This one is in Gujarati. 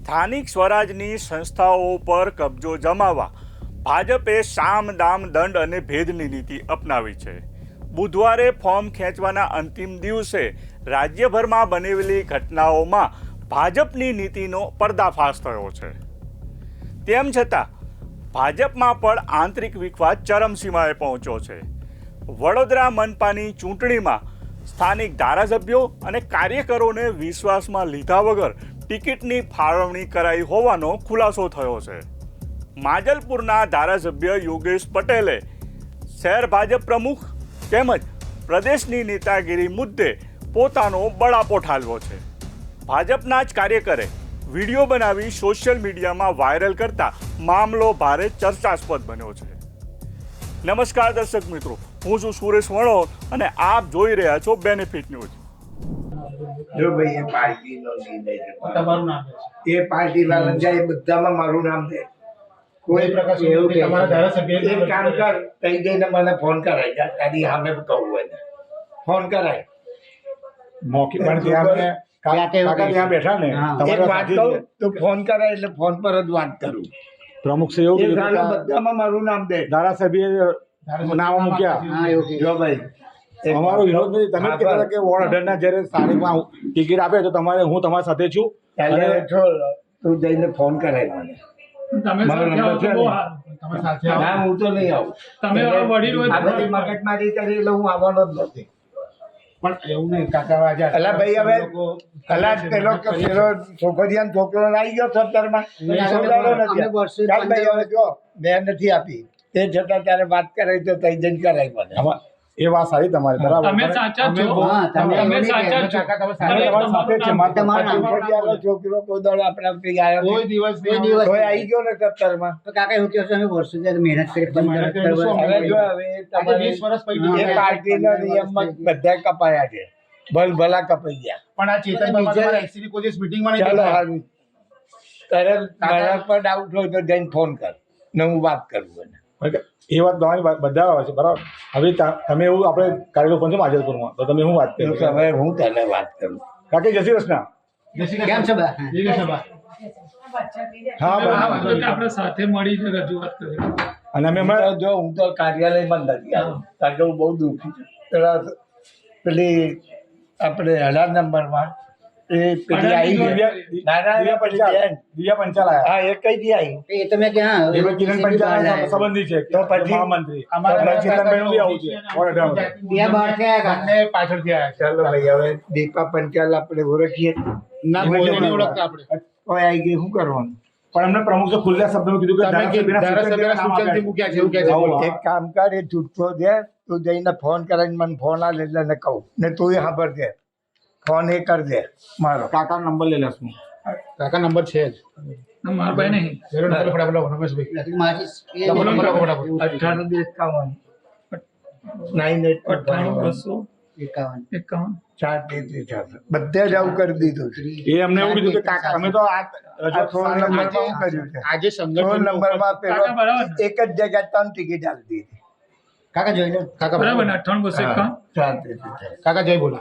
સ્થાનિક સ્વરાજની સંસ્થાઓ પર કબજો જમાવવા ભાજપે સામ દામ દંડ અને ભેદની નીતિ અપનાવી છે. બુધવારે ફોર્મ ખેંચવાના અંતિમ દિવસે રાજ્યભરમાં બનેલી ઘટનાઓમાં ભાજપની નીતિનો પર્દાફાશ થયો છે. તેમ છતાં ભાજપમાં પણ આંતરિક વિખવાદ ચરમસીમાએ પહોંચ્યો છે. વડોદરા મનપાની ચૂંટણીમાં સ્થાનિક ધારાસભ્યો અને કાર્યકરોને વિશ્વાસમાં લીધા વગર ટિકિટની ફાળવણી કરાઈ હોવાનો ખુલાસો થયો છે. માજલપુરના ધારાસભ્ય યોગેશ પટેલે શહેર ભાજપ પ્રમુખ તેમજ પ્રદેશની નેતાગીરી મુદ્દે પોતાનો બળાપો ઠાલવ્યો છે. ભાજપના જ કાર્યકરે વિડીયો બનાવી સોશિયલ મીડિયામાં વાયરલ કરતા મામલો ભારે ચર્ચાસ્પદ બન્યો છે. નમસ્કાર દર્શક મિત્રો, હું છું સુરેશ વણોર અને આપ જોઈ રહ્યા છો બેનિફિટ ન્યૂઝ. જો ભાઈ એ પાર્ટીનો નિર્ણય છે. તમારું નામ છે એ પાર્ટી વાળા જાય બધામાં મારું નામ દે. કોઈ પ્રકાશ એવું કે તમારા ધારાસભ્ય એક કામ કર, તઈ જઈને મને ફોન કરાય જા, તારી સામે કહું હોય ને ફોન કરાય. મોકી પણ ત્યાં અમે કાકા ત્યાં બેઠા ને એક વાત કહું, તું ફોન કરાય એટલે ફોન પર જ વાત કરું. પ્રમુખ શ્રી એવું એ કીધું સાલા કે બધામાં મારું નામ દે. ધારાસભ્ય નામ મૂક્યા. જો ભાઈ અમારો વિરોધ નથી. તમે જ કહેતા હતા કે વોર્ડ 18 ના જ્યારે સ્થાનિકમાં ટિકિટ આપે તો તમારે હું તમારી સાથે છું. અને છોડ, તું જઈને ફોન કરાય મને. તમે મારો સાથે નંબર આવો છે તો ને? બહુ સારું. તમે સાથે આવો. ના, હું તો નહીં આવું. તમે વડીલ હોય આ તો બધી મગજમારી કરી એટલે હું આવવાનો જ નથી. પણ એવું નહીં કાકા વાજા. અલા ભાઈ હવે કલાક પેલો છોકરીયાનો છોકરો આવી ગયો 17 માં સોલારો નથી. ચાલ ભાઈ હવે જો મેં નથી આપી તે છતાં તારે વાત કરાવી તો તઈ જઈને કરાવી મને. આમાં એ વાત સારી તમારી, બરાબર. તમે સાચા છો. તમે સાચા છો. તમારી સાથે છે. છોકરીયાનો છોકરો કોઈ દાડો આપણા ઉપર આવ્યો કોઈ નથી. દિવસ કોઈ આવી ગયો ને 17 માં. તો કાકા એવું કહો છો અમે વર્ષો જ્યારે મહેનત કરી પણ મહેનત કરી કરવા- શું? હવે જો હવે આજે 20 વર્ષ પછી એ પાર્ટીના નિયમમાં બધા કપાયા છે. ભલા કપાઈ ગયા. પણ આ ચેતનભાઈ તમારા એક્સની કોઈ દિવસ મીટિંગમાં નહીં ચાલો બેઠા. હારું. તારે મારા પર ડાઉટ હોય તો જઈને ફોન કર ને હું વાત કરું એને. એ વાત તમારી બધા આવે છે, બરાબર. હવે તમે એવું આપણે કાર્યક્રમ પહોંચો માજલપુરમાં તો તમે હું વાત તો કરી હવે હું તને વાત કરું. કાકી જય શ્રી કૃષ્ણ. જય શ્રી કેમ કૃષ્ણ. છો બા? જય શ્રી કૃષ્ણ બા. હા હા, બરાબર. વાંધો નહીં. આપણે સાથે મળીને રજૂઆત કરીએ. અને અમે હું હમણાં તો જો હું તો કાર્યાલયમાં જ નથી આવ્યો. કારણ કે હું બહુ દુઃખી છું. પેલી આપણે 18 નંબરમાં એ પેલી આવી ગઈ. ના, ના, દિવ્યા પેલી પંચાલ બેન. દિવ્યા પંચાલ આયા. હા, એ કઈથી આવી? એ તો મેં ક્યાં એ ભાઈ કિરણ પંચાલ સંબંધી છે તો પછી? મહામંત્રી. અમારા આપણા ચેતનભાઈનું બી આવું છે વોર્ડ 18 માં. બે બહારથી આવ્યા કાકા. બંને પાછળથી આવ્યા છે. ચાલો ભાઈ હવે દીપા પંચાલ આપણે ઓળખીએ. ના, કોઈને નહીં ઓળખતા આપણે. કોઈ આવી ગઈ શું કરવાનું? પણ એમને પ્રમુખે ખુલ્લા શબ્દમાં કીધું કે તમે ધારાસભ્યના સૂચનથી મૂક્યા છે એવું કહે છે. બોલો. એક કામ કર, એ જૂઠો દે, તું જઈને ફોન કરાવીને મને ફોન આ એટલે ને કહું ને તું એ ખબર દે ફોન એ કર દે મારો. કાકા નંબર લઈ લેશું. કાકા નંબર છે જ. મારા ભાઈ નહીં. ઝીરો નંબર ફટાફટ લખો, રમેશભાઈ. લખી મારી એ બોલો, બોલો, ફટાફટ. 98 51 98 51. 51. 433 બધે જ આવું કરી દીધું છે. એ અમને એવું કીધું કે કાકા અમે તો આ આ 16 નંબરમાં શું કર્યું છે? આજે 16 નંબરમાં પેલો કાકા બરાબર ને? એક જ જગ્યાએ 3 ટિકિટ આપી દીધી. કાકા જોઈ લો. કાકા બરાબર ને? 58 251. 433 કાકા જય બોલો.